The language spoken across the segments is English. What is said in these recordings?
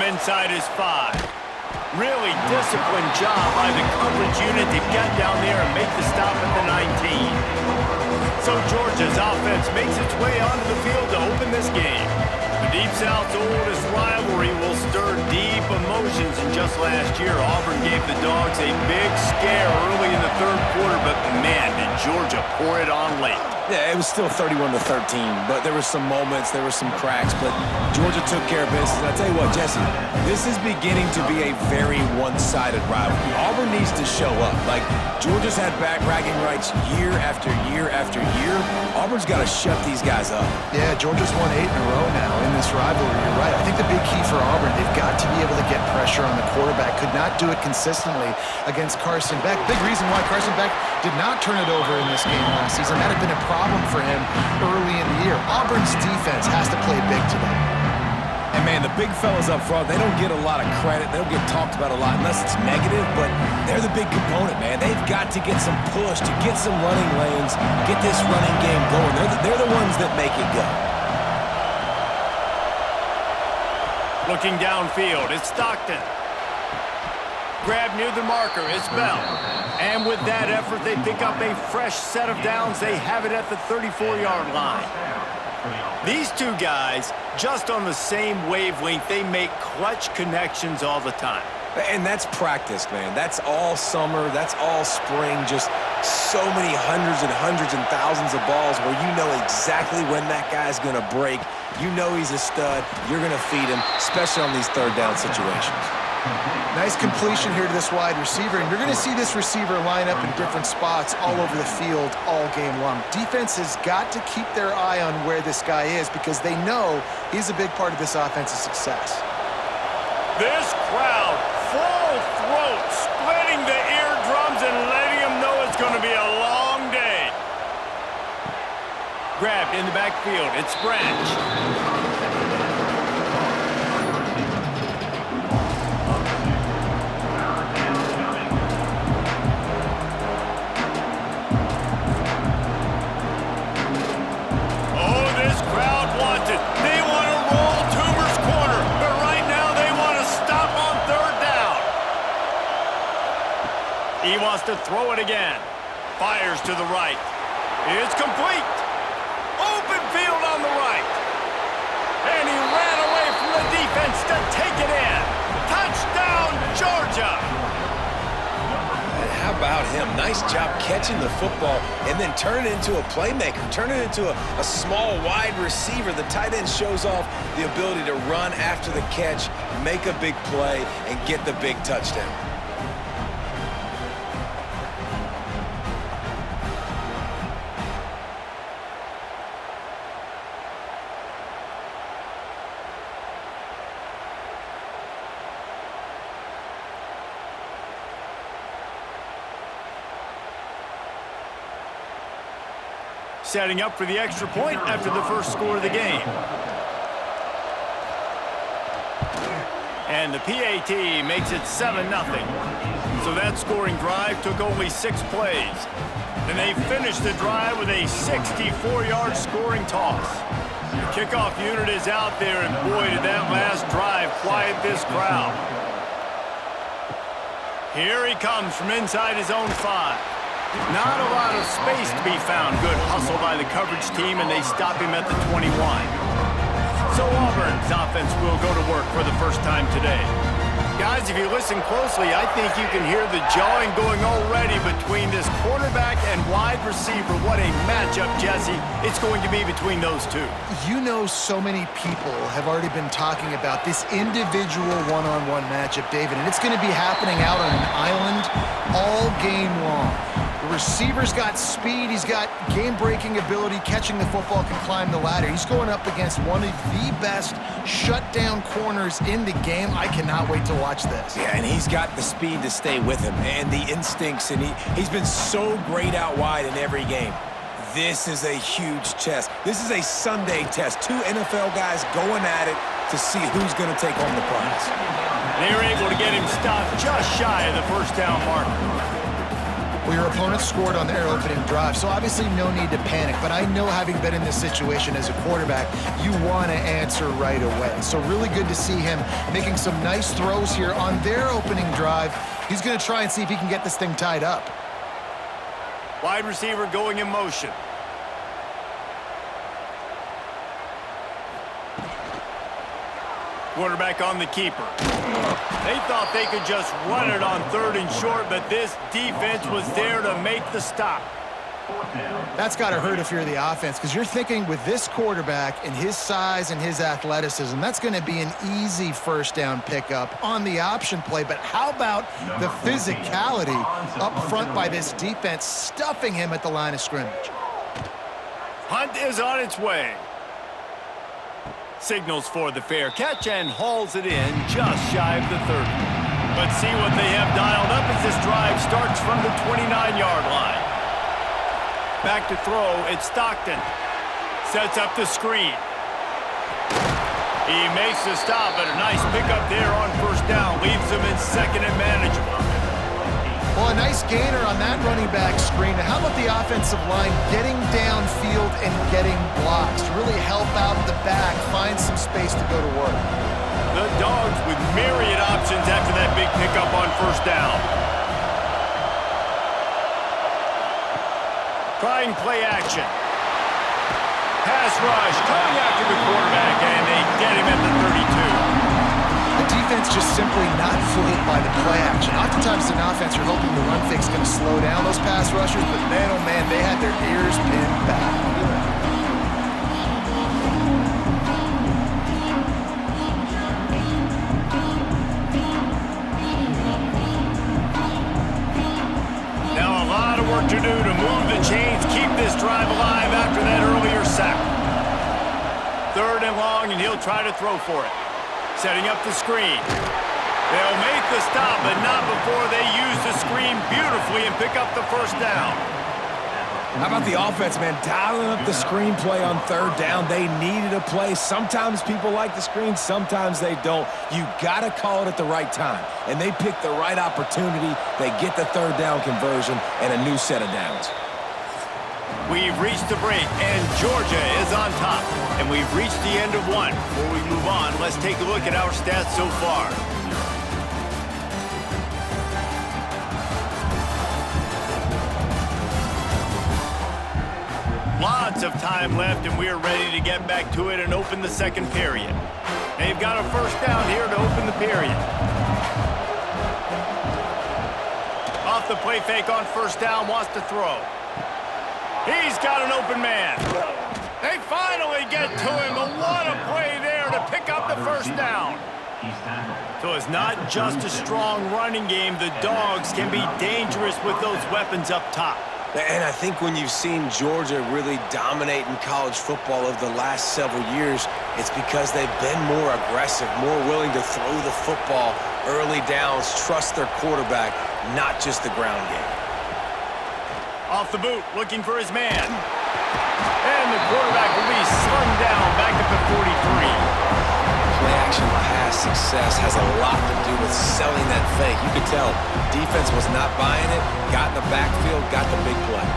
inside his 5. Really disciplined job by the coverage unit to get down there and make the stop at the 19. So Georgia's offense makes its way onto the field to open this game. The Deep South's oldest rivalry will stir deep emotions, and just last year, Auburn gave the Dogs a big scare early in the third quarter, but man, did Georgia pour it on late. Yeah, it was still 31-13, but there were some moments, there were some cracks, but Georgia took care of business. And I tell you what, Jesse, this is beginning to be a very one-sided rivalry. Auburn needs to show up. Like, Georgia's had bragging rights year after year after year. Auburn's got to shut these guys up. Yeah, Georgia's won 8 in a row now in this rivalry. You're right. I think the big key for Auburn, they've got to be able to get pressure on the quarterback. Could not do it consistently against Carson Beck. Big reason why Carson Beck did not turn it over in this game last season. That had been a problem for him early in the year. Auburn's defense has to play big today. And, man, the big fellas up front, they don't get a lot of credit. They don't get talked about a lot unless it's negative, but they're the big component, man. They've got to get some push, to get some running lanes, get this running game going. They're the ones that make it go. Looking downfield, it's Stockton. Grab near the marker, it's Bell. And with that effort, they pick up a fresh set of downs. They have it at the 34-yard line. These two guys, just on the same wavelength, they make clutch connections all the time. And that's practice, man. That's all summer. That's all spring. Just so many hundreds and thousands of balls where you know exactly when that guy's going to break. You know he's a stud. You're going to feed him, especially on these third down situations. Nice completion here to this wide receiver, and you're going to see this receiver line up in different spots all over the field all game long. Defense has got to keep their eye on where this guy is because they know he's a big part of this offense's success. This crowd, full throat, splitting the eardrums and letting them know it's going to be a long day. Grabbed in the backfield, it's Branch. He wants to throw it again. Fires to the right. It's complete. Open field on the right. And he ran away from the defense to take it in. Touchdown, Georgia. How about him? Nice job catching the football and then turn it into a playmaker. Turn it into a small wide receiver. The tight end shows off the ability to run after the catch, make a big play, and get the big touchdown. Setting up for the extra point after the first score of the game. And the PAT makes it 7-0. So that scoring drive took only 6 plays. And they finished the drive with a 64-yard scoring toss. The kickoff unit is out there, and boy, did that last drive quiet this crowd. Here he comes from inside his own 5. Not a lot of space to be found. Good hustle by the coverage team, and they stop him at the 21. So Auburn's offense will go to work for the first time today. Guys, if you listen closely, I think you can hear the jawing going already between this quarterback and wide receiver. What a matchup, Jesse, it's going to be between those two. You know, so many people have already been talking about this individual one-on-one matchup, David, and it's going to be happening out on an island all game long. The receiver's got speed, he's got game-breaking ability, catching the football, can climb the ladder. He's going up against one of the best shutdown corners in the game. I cannot wait to watch this. Yeah, and he's got the speed to stay with him and the instincts, and he's been so great out wide in every game. This is a huge test. This is a Sunday test. 2 NFL guys going at it to see who's going to take home the prize. They were able to get him stopped just shy of the first down marker. Well, your opponent scored on their opening drive, so obviously no need to panic. But I know, having been in this situation as a quarterback, you want to answer right away. So really good to see him making some nice throws here on their opening drive. He's going to try and see if he can get this thing tied up. Wide receiver going in motion. Quarterback on the keeper. They thought they could just run it on 3rd and short, but this defense was there to make the stop. That's got to hurt if you're the offense, because you're thinking with this quarterback and his size and his athleticism, that's going to be an easy first down pickup on the option play. But how about the physicality up front by this defense, stuffing him at the line of scrimmage? Hunt is on its way. Signals for the fair catch and hauls it in just shy of the 30. Let's see what they have dialed up as this drive starts from the 29-yard line. Back to throw, it's Stockton. Sets up the screen. He makes the stop, but a nice pickup there on first down. Leaves him in second and manageable. Well, a nice gainer on that running back screen. How about the offensive line getting downfield and getting blocks to really help out the back, find some space to go to work? The Dogs with myriad options after that big pickup on first down. Trying play action. Pass rush, coming after the quarterback, and they get him at the 32. The defense just simply not fooled by the play action. Oftentimes in offense, you're hoping the run fake's going to slow down those pass rushers, but man, oh man, they had their ears pinned back. Now a lot of work to do to move the chains, keep this drive alive after that earlier sack. 3rd and long, and he'll try to throw for it. Setting up the screen. They'll make the stop, but not before they use the screen beautifully and pick up the first down. How about the offense, man? Dialing up the screen play on 3rd down. They needed a play. Sometimes people like the screen, sometimes they don't. You got to call it at the right time. And they pick the right opportunity. They get the 3rd down conversion and a new set of downs. We've reached the break, and Georgia is on top. And we've reached the end of one. Before we move on, let's take a look at our stats so far. Lots of time left, and we're ready to get back to it and open the second period. They've got a first down here to open the period. Off the play fake on first down, wants to throw. He's got an open man. They finally get to him, but what a play there to pick up the first down. So it's not just a strong running game. The Dogs can be dangerous with those weapons up top. And I think when you've seen Georgia really dominate in college football over the last several years, it's because they've been more aggressive, more willing to throw the football early downs, trust their quarterback, not just the ground game. Off the boot, looking for his man. And the quarterback will be slung down back at the 43. Play-action pass success has a lot to do with selling that fake. You could tell defense was not buying it, got in the backfield, got the big play.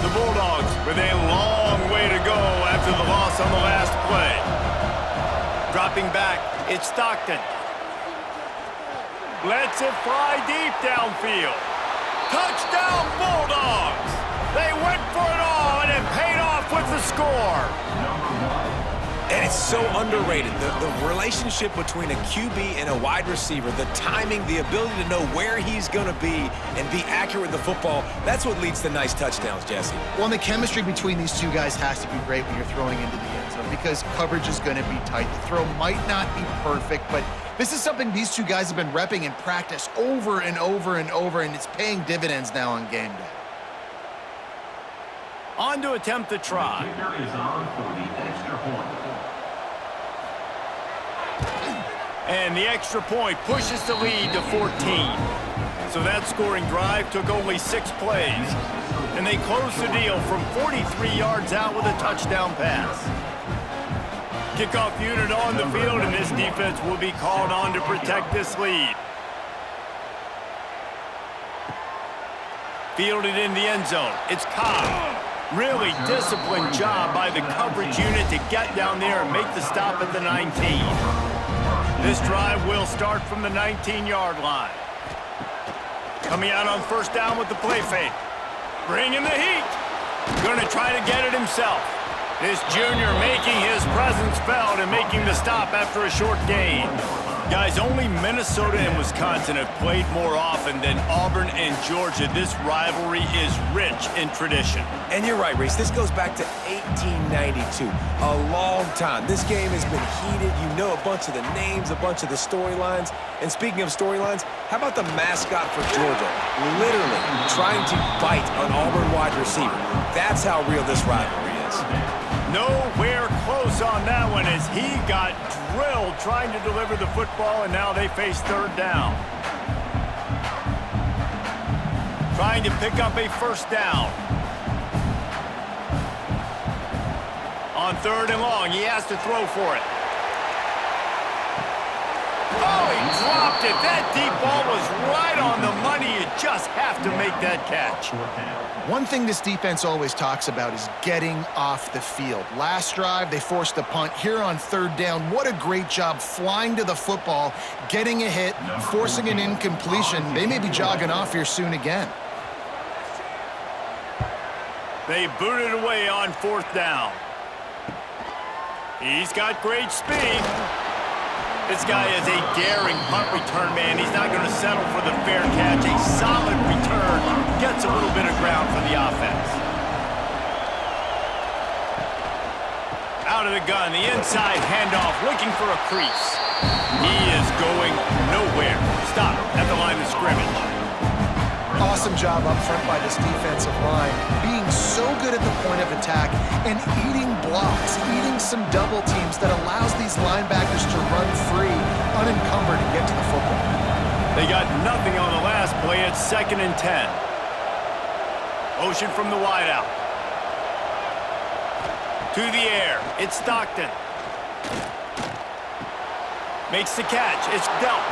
The Bulldogs with a long way to go after the loss on the last play. Dropping back, it's Stockton. Lets it fly deep downfield. Touchdown Bulldogs! They went for it all and it paid off with the score. And it's so underrated. The relationship between a QB and a wide receiver, the timing, the ability to know where he's going to be and be accurate with the football, that's what leads to nice touchdowns, Jesse. Well, and the chemistry between these two guys has to be great when you're throwing into the end zone because coverage is going to be tight. The throw might not be perfect, but this is something these two guys have been repping in practice over and over and over, and it's paying dividends now on game day. On to attempt the try. And the extra point pushes the lead to 14. So that scoring drive took only 6 plays. And they close the deal from 43 yards out with a touchdown pass. Kickoff unit on the field, and this defense will be called on to protect this lead. Fielded in the end zone. It's Cobb. Really disciplined job by the coverage unit to get down there and make the stop at the 19. This drive will start from the 19-yard line. Coming out on first down with the play fake. Bringing the heat. Going to try to get it himself. This junior making his presence felt and making the stop after a short gain. Guys, only Minnesota and Wisconsin have played more often than Auburn and Georgia. This rivalry is rich in tradition. And you're right, Reese. This goes back to 1892. A long time. This game has been heated. You know a bunch of the names, a bunch of the storylines. And speaking of storylines, how about the mascot for Georgia? Literally trying to bite an Auburn wide receiver. That's how real this rivalry is. Nowhere close on that one as he got drilled trying to deliver the football, and now they face third down. Trying to pick up a first down. On third and long, he has to throw for it. Oh, he dropped it. That deep ball was right on the money. You just have to make that catch. One thing this defense always talks about is getting off the field. Last drive, they forced a punt. Here on third down, what a great job flying to the football, getting a hit, forcing an incompletion. They may be jogging off here soon again. They boot it away on fourth down. He's got great speed. This guy is a daring punt return man. He's not going to settle for the fair catch. A solid return. Gets a little bit of ground for the offense. Out of the gun, the inside handoff, looking for a crease. He is going nowhere. Stop at the line of scrimmage. Awesome job up front by this defensive line, being so good at the point of attack and eating blocks, eating some double teams that allows these linebackers to run free, unencumbered, and get to the football. They got nothing on the last play. It's 2nd and 10. Motion from the wideout. To the air. It's Stockton. Makes the catch. It's dealt.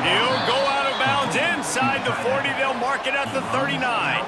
He'll go out of bounds inside the 40. They'll mark it at the 39.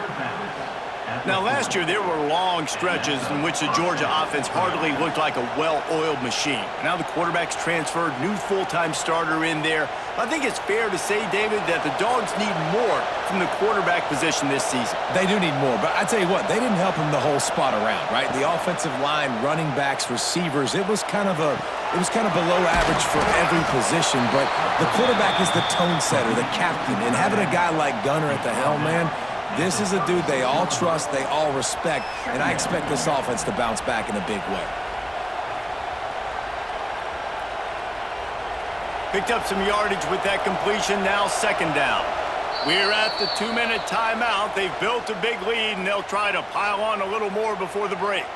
Now, last year, there were long stretches in which the Georgia offense hardly looked like a well-oiled machine. Now the quarterback's transferred, new full-time starter in there. I think it's fair to say, David, that the Dogs need more from the quarterback position this season. They do need more, but I tell you what, they didn't help him the whole spot around, right? The offensive line, running backs, receivers, it was kind of below average for every position, but the quarterback is the tone setter, the captain, and having a guy like Gunner at the helm, man, this is a dude they all trust, they all respect, and I expect this offense to bounce back in a big way. Picked up some yardage with that completion, now 2nd down. We're at the 2-minute timeout. They've built a big lead, and they'll try to pile on a little more before the break.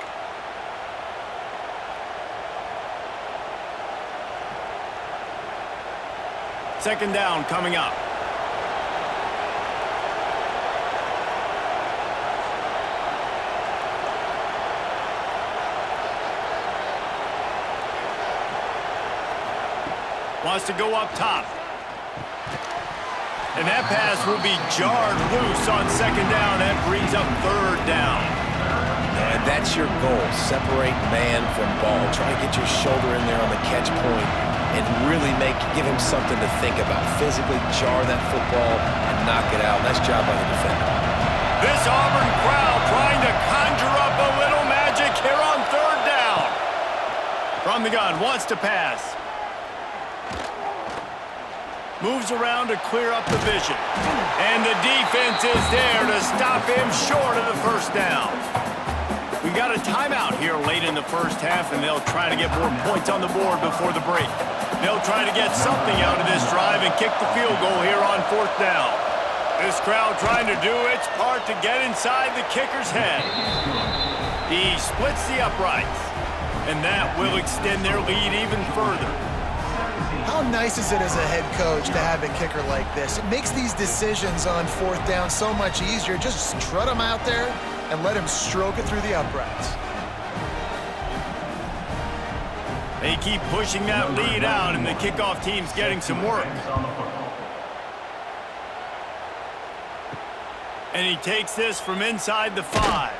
Second down coming up. Wants to go up top. And that pass will be jarred loose on 2nd down. That brings up 3rd down. And that's your goal. Separate man from ball. Try to get your shoulder in there on the catch point and really give him something to think about. Physically jar that football and knock it out. Nice job by the defender. This Auburn crowd trying to conjure up a little magic here on 3rd down. From the gun, wants to pass. Moves around to clear up the vision. And the defense is there to stop him short of the 1st down. We got a timeout here late in the first half, and they'll try to get more points on the board before the break. They'll try to get something out of this drive and kick the field goal here on 4th down. This crowd trying to do its part to get inside the kicker's head. He splits the uprights, and that will extend their lead even further. How nice is it as a head coach to have a kicker like this? It makes these decisions on 4th down so much easier. Just strut them out there, and let him stroke it through the uprights. They keep pushing that lead out, and the kickoff team's getting some work. And he takes this from inside the 5.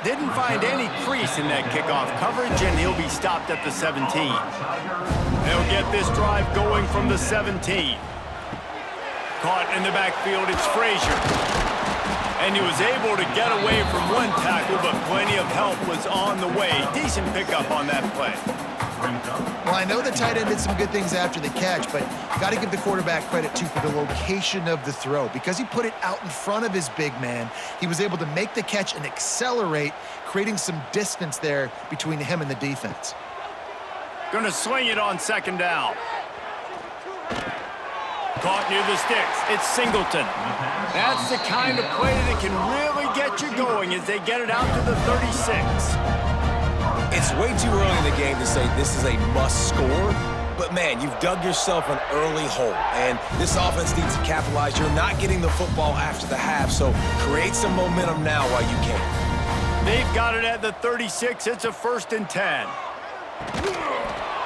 Didn't find any crease in that kickoff coverage, and he'll be stopped at the 17. They'll get this drive going from the 17. Caught in the backfield, it's Frazier. And he was able to get away from one tackle, but plenty of help was on the way. Decent pickup on that play. Well, I know the tight end did some good things after the catch, but got to give the quarterback credit, too, for the location of the throw. Because he put it out in front of his big man, he was able to make the catch and accelerate, creating some distance there between him and the defense. Gonna swing it on second down. Caught near the sticks. It's Singleton. That's the kind of play that can really get you going as they get it out to the 36. It's way too early in the game to say this is a must score, but man, you've dug yourself an early hole, and this offense needs to capitalize. You're not getting the football after the half, so create some momentum now while you can. They've got it at the 36. It's a 1st and 10.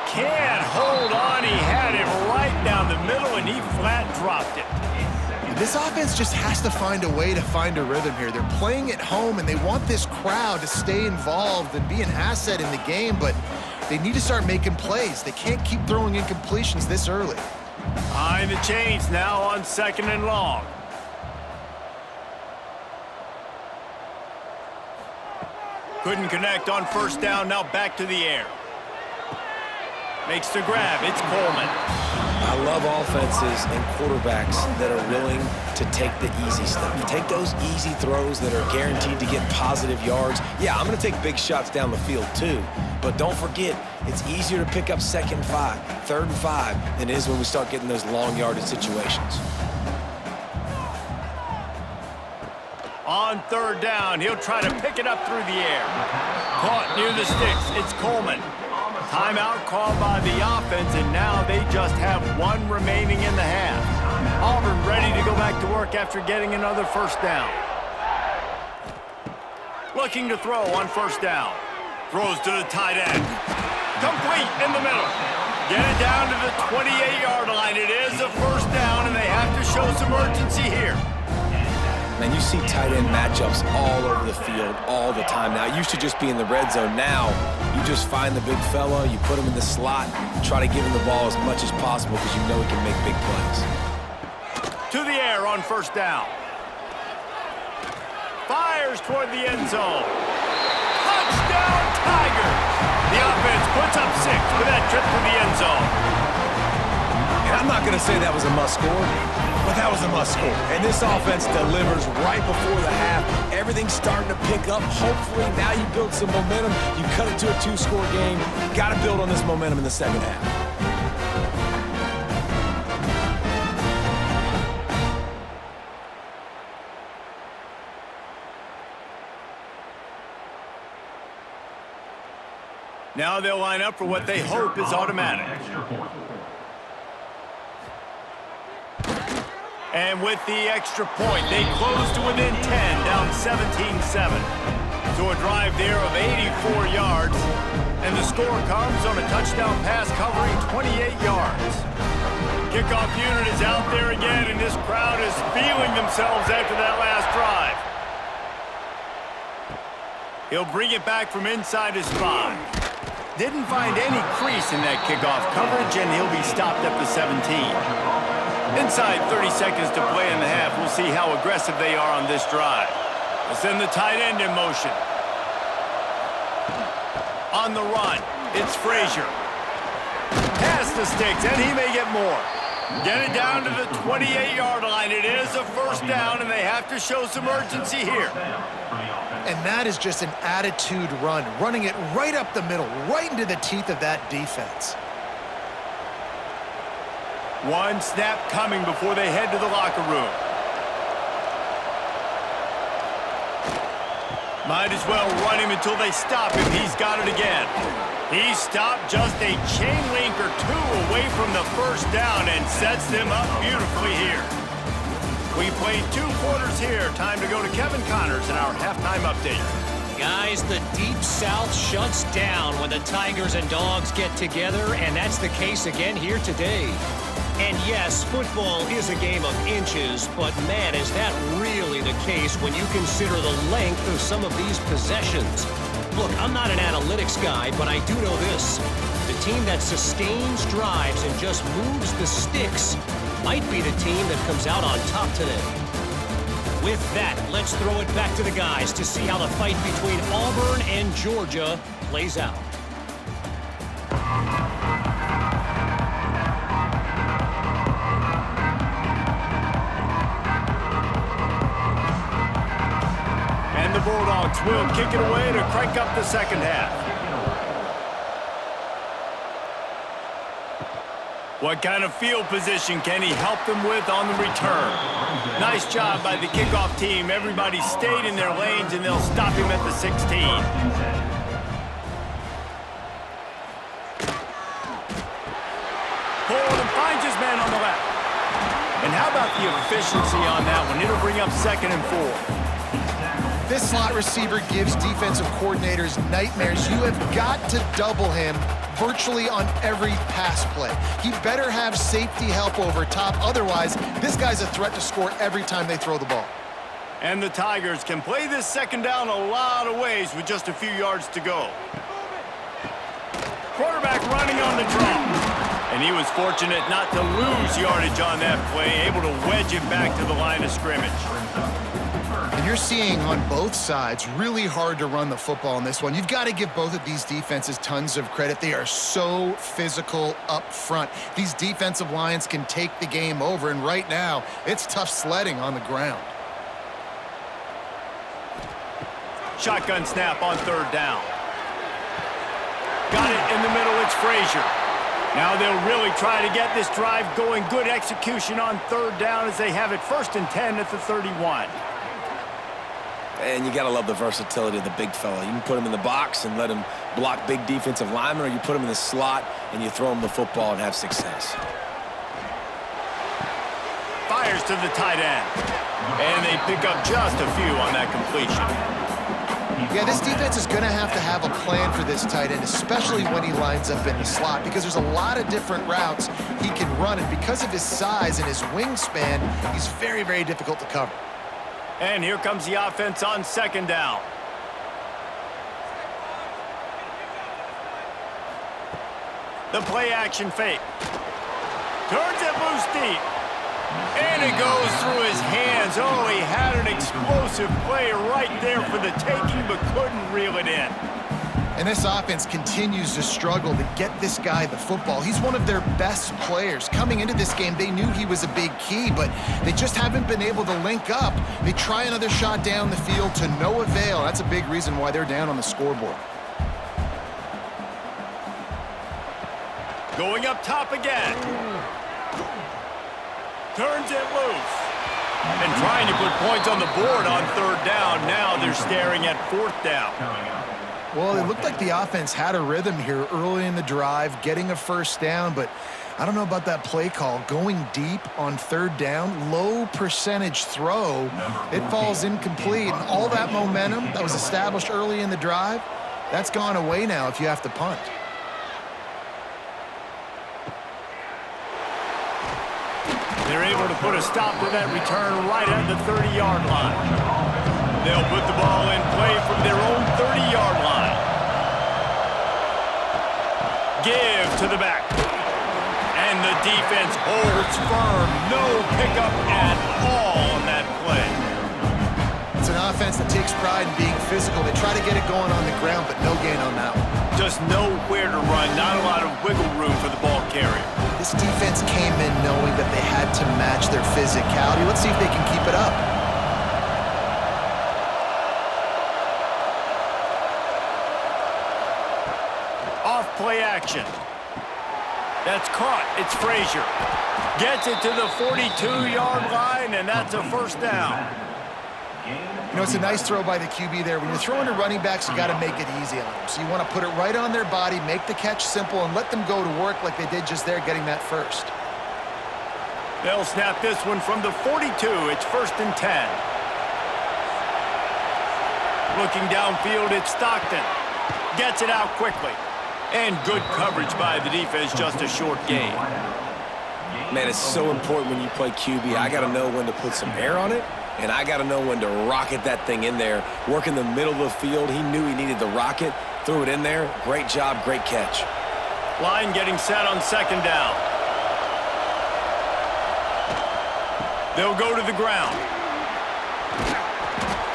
Can't hold on. He had it right down the middle, and he flat dropped it. This offense just has to find a way to find a rhythm here. They're playing at home, and they want this crowd to stay involved and be an asset in the game, but they need to start making plays. They can't keep throwing incompletions this early. Behind the chains now on 2nd and long. Couldn't connect on 1st down, now back to the air. Makes the grab, it's Coleman. I love offenses and quarterbacks that are willing to take the easy stuff. Take those easy throws that are guaranteed to get positive yards. Yeah, I'm going to take big shots down the field too, but don't forget, it's easier to pick up 2nd and 5, 3rd and 5 than it is when we start getting those long yardage situations. On 3rd down, he'll try to pick it up through the air. Caught near the sticks, it's Coleman. Timeout called by the offense, and now they just have 1 remaining in the half. Auburn ready to go back to work after getting another 1st down. Looking to throw on 1st down. Throws to the tight end. Complete in the middle. Get it down to the 28-yard line. It is a 1st down, and they have to show some urgency here. Man, you see tight end matchups all over the field all the time now. It used to just be in the red zone. Now, you just find the big fella, you put him in the slot, try to give him the ball as much as possible because you know he can make big plays. To the air on 1st down. Fires toward the end zone. Touchdown, Tigers! The offense puts up 6 with that trip to the end zone. And I'm not going to say that was a must score, but that was a must score. And this offense delivers right before the half. Everything's starting to pick up. Hopefully now you build some momentum. You cut it to a 2-score game. Got to build on this momentum in the 2nd half. Now they'll line up for what they hope is automatic. And with the extra point, they close to within 10, down 17-7. So a drive there of 84 yards, and the score comes on a touchdown pass covering 28 yards. Kickoff unit is out there again, and this crowd is feeling themselves after that last drive. He'll bring it back from inside his 5. Didn't find any crease in that kickoff coverage, and he'll be stopped at the 17. Inside 30 seconds to play in the half. We'll see how aggressive they are on this drive. They'll send the tight end in motion. On the run, it's Frazier. Past the sticks, and he may get more. Get it down to the 28-yard line. It is a 1st down, and they have to show some urgency here. And that is just an attitude run, running it right up the middle, right into the teeth of that defense. One snap coming before they head to the locker room. Might as well run him until they stop him. He's got it again. He stopped just a chain link or 2 away from the 1st down and sets them up beautifully here. We played 2 quarters here. Time to go to Kevin Connors in our halftime update. Guys, the Deep South shuts down when the Tigers and Dogs get together, and that's the case again here today. And yes, football is a game of inches, but man, is that really the case when you consider the length of some of these possessions. Look, I'm not an analytics guy, but I do know this. The team that sustains drives and just moves the sticks might be the team that comes out on top today. With that, let's throw it back to the guys to see how the fight between Auburn and Georgia plays out. And the Bulldogs will kick it away to crank up the second half. What kind of field position can he help them with on the return? Nice job by the kickoff team. Everybody stayed in their lanes, and they'll stop him at the 16. Hold and finds his man on the left. And how about the efficiency on that one? It'll bring up 2nd and 4. This slot receiver gives defensive coordinators nightmares. You have got to double him virtually on every pass play. He better have safety help over top. Otherwise, this guy's a threat to score every time they throw the ball. And the Tigers can play this second down a lot of ways with just a few yards to go. Quarterback running on the draw. And he was fortunate not to lose yardage on that play, able to wedge it back to the line of scrimmage. And you're seeing on both sides really hard to run the football in this one. You've got to give both of these defenses tons of credit. They are so physical up front. These defensive lines can take the game over, and right now, it's tough sledding on the ground. Shotgun snap on 3rd down. Got it in the middle, it's Frazier. Now they'll really try to get this drive going. Good execution on 3rd down as they have it 1st and 10 at the 31. And you got to love the versatility of the big fella. You can put him in the box and let him block big defensive linemen, or you put him in the slot and you throw him the football and have success. Fires to the tight end. And they pick up just a few on that completion. Yeah, this defense is going to have a plan for this tight end, especially when he lines up in the slot, because there's a lot of different routes he can run, and because of his size and his wingspan, he's very, very difficult to cover. And here comes the offense on 2nd down. The play action fake. Turns it loose deep. And it goes through his hands. Oh, he had an explosive play right there for the taking, but couldn't reel it in. And this offense continues to struggle to get this guy the football. He's one of their best players. Coming into this game, they knew he was a big key, but they just haven't been able to link up. They try another shot down the field to no avail. That's a big reason why they're down on the scoreboard. Going up top again. Turns it loose. And trying to put points on the board on 3rd down. Now they're staring at 4th down. Well, it looked like the offense had a rhythm here early in the drive, getting a 1st down, but I don't know about that play call. Going deep on 3rd down, low percentage throw, it falls incomplete. And all that momentum that was established early in the drive, that's gone away now if you have to punt. They're able to put a stop to that return right at the 30-yard line. They'll put the ball in play from their own 30-yard line. Give to the back. And the defense holds firm. No pickup at all on that play. It's an offense that takes pride in being physical. They try to get it going on the ground, but no gain on that one. Just nowhere to run. Not a lot of wiggle room for the ball carrier. This defense came in knowing that they had to match their physicality. Let's see if they can keep it up. Play action. That's caught. It's Frazier. Gets it to the 42-yard line, and that's a 1st down. You know, it's a nice throw by the QB there. When you're throwing to running backs, you got to make it easy on them. So you want to put it right on their body, make the catch simple, and let them go to work like they did just there, getting that 1st. They'll snap this one from the 42. It's 1st and 10. Looking downfield, it's Stockton. Gets it out quickly. And good coverage by the defense, just a short gain. Man, it's so important when you play QB. I got to know when to put some air on it, and I got to know when to rocket that thing in there. Work in the middle of the field. He knew he needed the rocket, threw it in there. Great job, great catch. Line getting set on 2nd down. They'll go to the ground.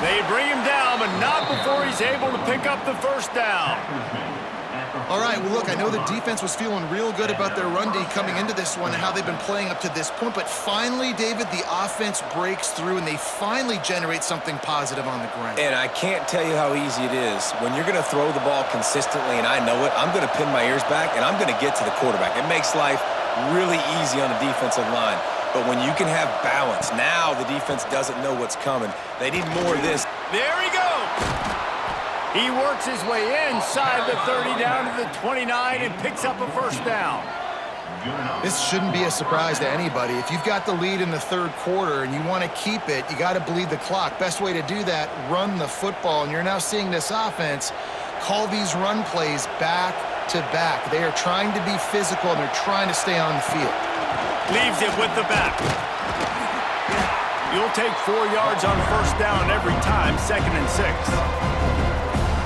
They bring him down, but not before he's able to pick up the 1st down. All right, well, look, I know the defense was feeling real good about their run D coming into this one and how they've been playing up to this point, but finally, David, the offense breaks through and they finally generate something positive on the ground. And I can't tell you how easy it is. When you're going to throw the ball consistently, and I know it, I'm going to pin my ears back, and I'm going to get to the quarterback. It makes life really easy on the defensive line. But when you can have balance, now the defense doesn't know what's coming. They need more of this. There he goes. He works his way inside the 30 down to the 29 and picks up a 1st down. This shouldn't be a surprise to anybody. If you've got the lead in the 3rd quarter and you want to keep it, you got to bleed the clock. Best way to do that, run the football. And you're now seeing this offense call these run plays back to back. They are trying to be physical and they're trying to stay on the field. Leaves it with the back. You'll take 4 yards on 1st down every time, 2nd and 6.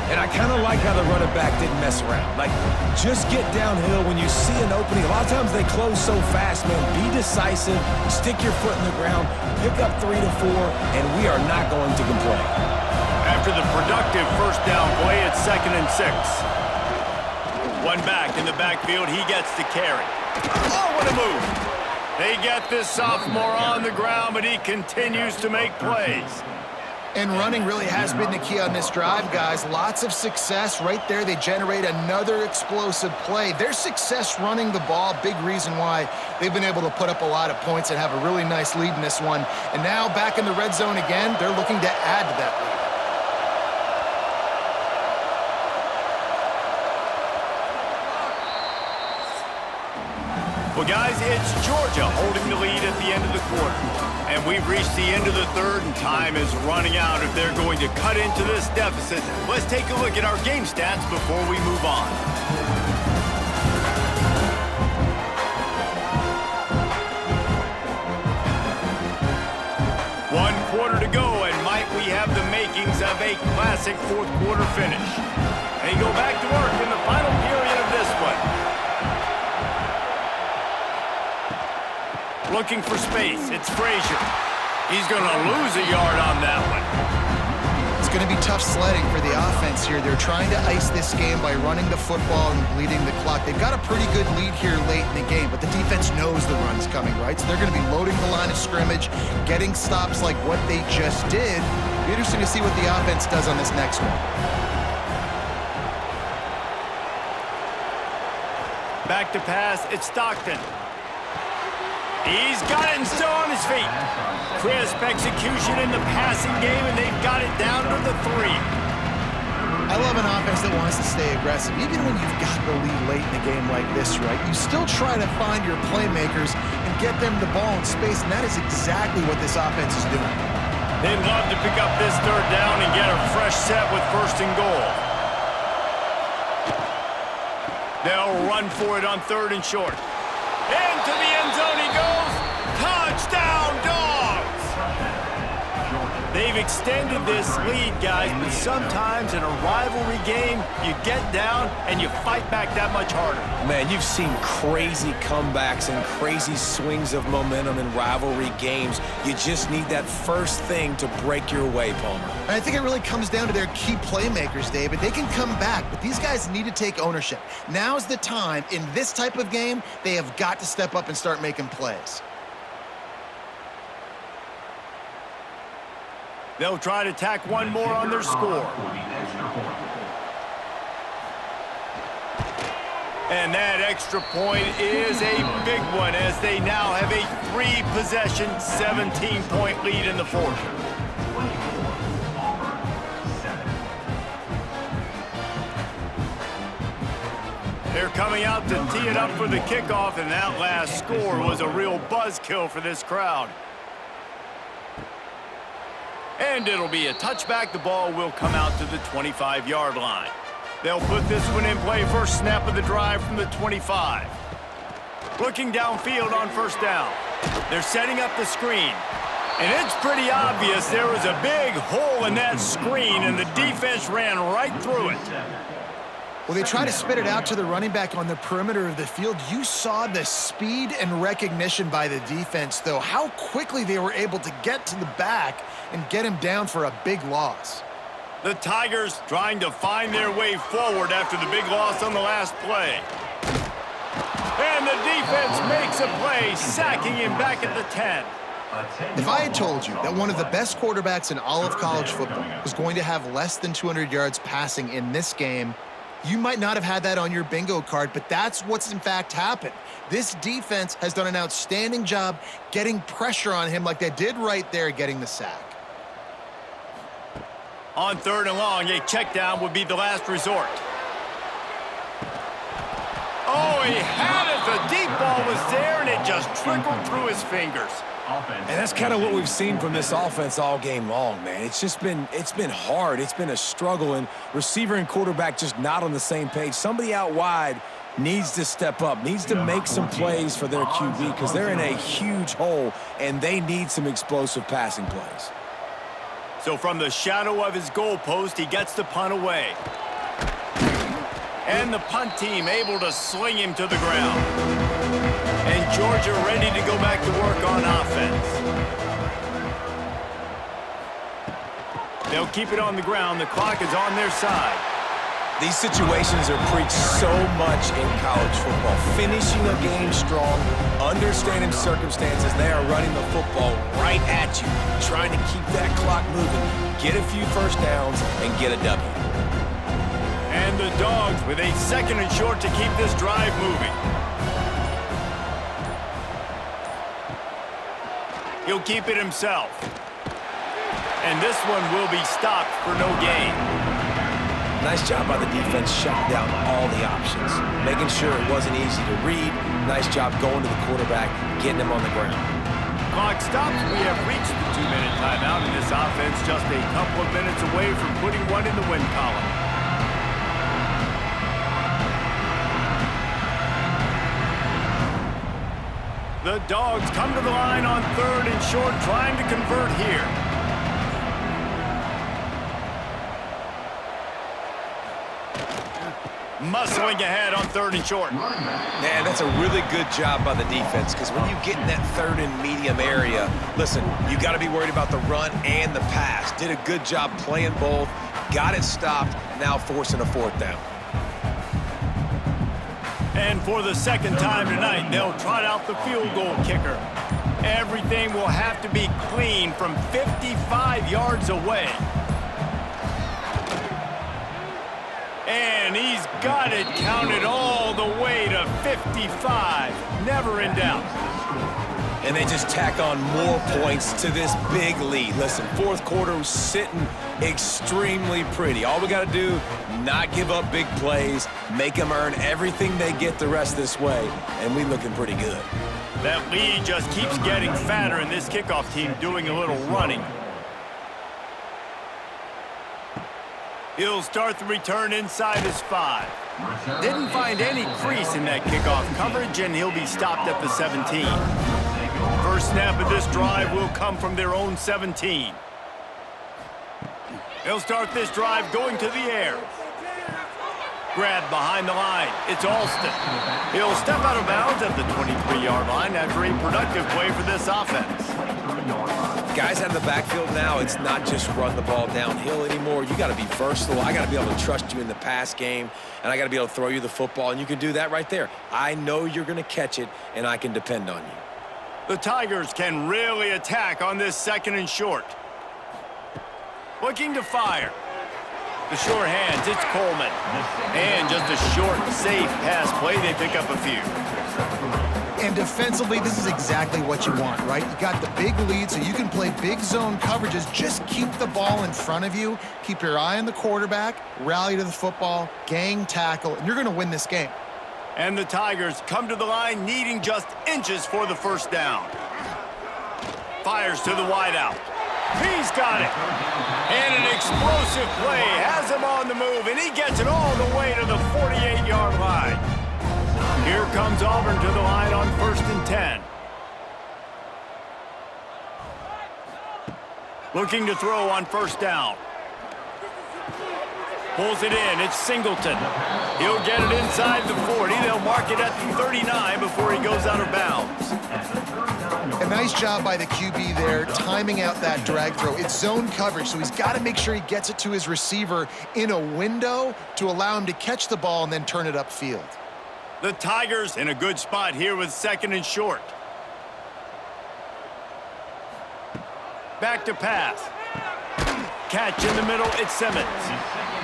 And I kind of like how the running back didn't mess around. Like, just get downhill when you see an opening. A lot of times they close so fast, man. Be decisive, stick your foot in the ground, pick up 3 to 4, and we are not going to complain. After the productive 1st down play, it's 2nd and 6. One back in the backfield, he gets to carry. Oh, what a move. They get this sophomore on the ground, but he continues to make plays. And running really has been the key on this drive, guys. Lots of success right there. They generate another explosive play. Their success running the ball, big reason why they've been able to put up a lot of points and have a really nice lead in this one. And now back in the red zone again, they're looking to add to that lead. Well, guys, it's Georgia holding the lead at the end of the quarter. And we've reached the end of the 3rd, and time is running out if they're going to cut into this deficit. Let's take a look at our game stats before we move on. One quarter to go, and might we have the makings of a classic 4th quarter finish. They go back to work in the final period of this one. Looking for space. It's Frazier. He's going to lose a yard on that one. It's going to be tough sledding for the offense here. They're trying to ice this game by running the football and bleeding the clock. They've got a pretty good lead here late in the game, but the defense knows the run's coming, right? So they're going to be loading the line of scrimmage, getting stops like what they just did. It'll be interesting to see what the offense does on this next one. Back to pass. It's Stockton. He's got it and still on his feet. Crisp execution in the passing game, and they've got it down to the 3. I love an offense that wants to stay aggressive. Even when you've got the lead late in a game like this, right, you still try to find your playmakers and get them the ball in space, and that is exactly what this offense is doing. They'd love to pick up this 3rd down and get a fresh set with 1st and goal. They'll run for it on 3rd and short. Into the end zone he goes. Touchdown, Dogs! They've extended this lead, guys, but sometimes in a rivalry game, you get down and you fight back that much harder. Man, you've seen crazy comebacks and crazy swings of momentum in rivalry games. You just need that first thing to break your way, Palmer. And I think it really comes down to their key playmakers, David. They can come back, but these guys need to take ownership. Now's the time. In this type of game, they have got to step up and start making plays. They'll try to tack one more on their score. And that extra point is a big one as they now have a 3-possession, 17-point lead in the 4th. They're coming out to tee it up for the kickoff, and that last score was a real buzzkill for this crowd. And it'll be a touchback. The ball will come out to the 25-yard line. They'll put this one in play. First snap of the drive from the 25. Looking downfield on first down. They're setting up the screen. And it's pretty obvious there was a big hole in that screen, and the defense ran right through it. Well, they try to spit it out to the running back on the perimeter of the field. You saw the speed and recognition by the defense, though, how quickly they were able to get to the back and get him down for a big loss. The Tigers trying to find their way forward after the big loss on the last play. And the defense makes a play, sacking him back at the 10. If I had told you that one of the best quarterbacks in all of college football was going to have less than 200 yards passing in this game, you might not have had that on your bingo card, but that's what's in fact happened. This defense has done an outstanding job getting pressure on him like they did right there, getting the sack. On 3rd and long, a check down would be the last resort. Oh, he had it. The deep ball was there, and it just trickled through his fingers. And that's kind of what we've seen from this offense all game long, man. It's been hard. It's been a struggle, and receiver and quarterback just not on the same page. Somebody out wide needs to step up, needs to make some plays for their QB because they're in a huge hole, and they need some explosive passing plays. So from the shadow of his goalpost, he gets the punt away. And the punt team able to sling him to the ground. And Georgia ready to go back to work on offense. They'll keep it on the ground. The clock is on their side. These situations are preached so much in college football. Finishing a game strong, understanding circumstances. They are running the football right at you, trying to keep that clock moving, get a few first downs, and get a W. And the Dogs with a 2nd and short to keep this drive moving. He'll keep it himself. And this one will be stopped for no gain. Nice job by the defense shutting down all the options, making sure it wasn't easy to read. Nice job going to the quarterback, getting him on the ground. Clock stops. We have reached the 2-minute timeout, and this offense just a couple of minutes away from putting one in the win column. The Dogs come to the line on 3rd and short, trying to convert here. Muscling ahead on 3rd and short. Man, that's a really good job by the defense because when you get in that 3rd and medium area, listen, you got to be worried about the run and the pass. Did a good job playing both, got it stopped, now forcing a 4th down. And for the 2nd time tonight, they'll trot out the field goal kicker. Everything will have to be clean from 55 yards away. And he's got it counted all the way to 55. Never in doubt. And they just tack on more points to this big lead. Listen, 4th quarter was sitting extremely pretty. All we got to do, not give up big plays, make them earn everything they get the rest this way, and we looking pretty good. That lead just keeps getting fatter, and this kickoff team doing a little running. He'll start the return inside his 5. Didn't find any crease in that kickoff coverage, and he'll be stopped at the 17. First snap of this drive will come from their own 17. He'll start this drive going to the air. Grabbed behind the line. It's Alston. He'll step out of bounds at the 23-yard line after a productive play for this offense. Guys out of the backfield now, it's not just run the ball downhill anymore. You got to be versatile. I got to be able to trust you in the pass game, and I got to be able to throw you the football, and you can do that right there. I know you're going to catch it, and I can depend on you. The Tigers can really attack on this 2nd and short. Looking to fire. The short hands, it's Coleman. And just a short, safe pass play. They pick up a few. And defensively, this is exactly what you want, right? You got the big lead, so you can play big zone coverages. Just keep the ball in front of you. Keep your eye on the quarterback, rally to the football, gang tackle, and you're going to win this game. And the Tigers come to the line needing just inches for the first down. Fires to the wideout. He's got it. And an explosive play has him on the move, and he gets it all the way to the 48-yard line. Here comes Auburn to the line on 1st and 10. Looking to throw on 1st down. Pulls it in. It's Singleton. He'll get it inside the 40. They'll mark it at the 39 before he goes out of bounds. A nice job by the QB there, timing out that drag throw. It's zone coverage, so he's got to make sure he gets it to his receiver in a window to allow him to catch the ball and then turn it upfield. The Tigers in a good spot here with 2nd and short. Back to pass. Catch in the middle, it's Simmons.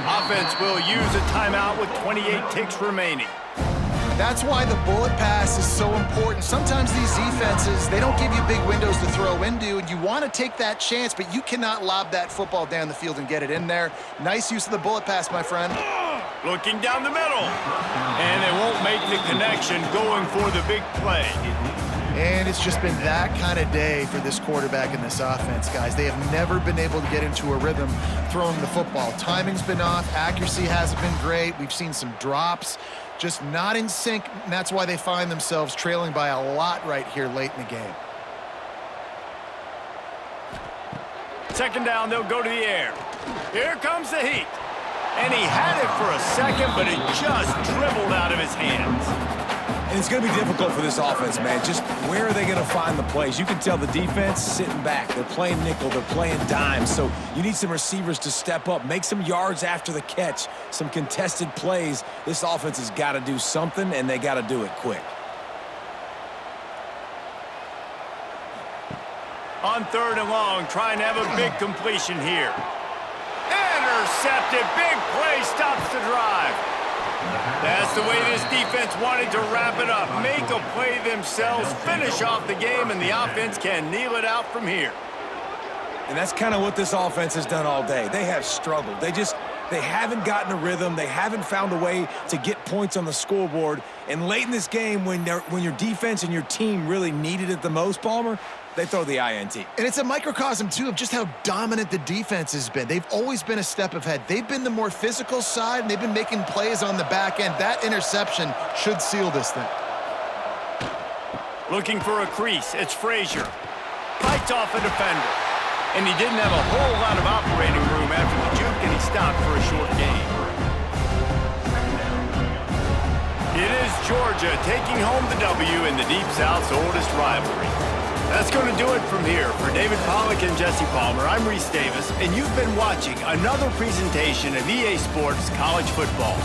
Offense will use a timeout with 28 ticks remaining. That's why the bullet pass is so important. Sometimes these defenses, they don't give you big windows to throw into, and you want to take that chance, but you cannot lob that football down the field and get it in there. Nice use of the bullet pass, my friend. Looking down the middle. And they won't make the connection going for the big play. And it's just been that kind of day for this quarterback and this offense, guys. They have never been able to get into a rhythm throwing the football. Timing's been off. Accuracy hasn't been great. We've seen some drops. Just not in sync, and that's why they find themselves trailing by a lot right here late in the game. 2nd down, they'll go to the air. Here comes the heat. And he had it for a second, but it just dribbled out of his hands. And it's going to be difficult for this offense, man. Just where are they going to find the plays? You can tell the defense sitting back. They're playing nickel. They're playing dime. So you need some receivers to step up, make some yards after the catch, some contested plays. This offense has got to do something, and they got to do it quick. On 3rd and long, trying to have a big completion here. Intercepted. Big play stops the drive. That's the way this defense wanted to wrap it up. Make a play themselves, finish off the game, and the offense can kneel it out from here. And that's kind of what this offense has done all day. They have struggled. They haven't gotten a rhythm. They haven't found a way to get points on the scoreboard. And late in this game, when your defense and your team really needed it the most, Palmer, they throw the INT. And it's a microcosm, too, of just how dominant the defense has been. They've always been a step ahead. They've been the more physical side, and they've been making plays on the back end. That interception should seal this thing. Looking for a crease. It's Frazier. Fights off a defender. And he didn't have a whole lot of operating room after the juke, and he stopped for a short gain. It is Georgia taking home the W in the Deep South's oldest rivalry. That's going to do it from here. For David Pollack and Jesse Palmer, I'm Reese Davis, and you've been watching another presentation of EA Sports College Football.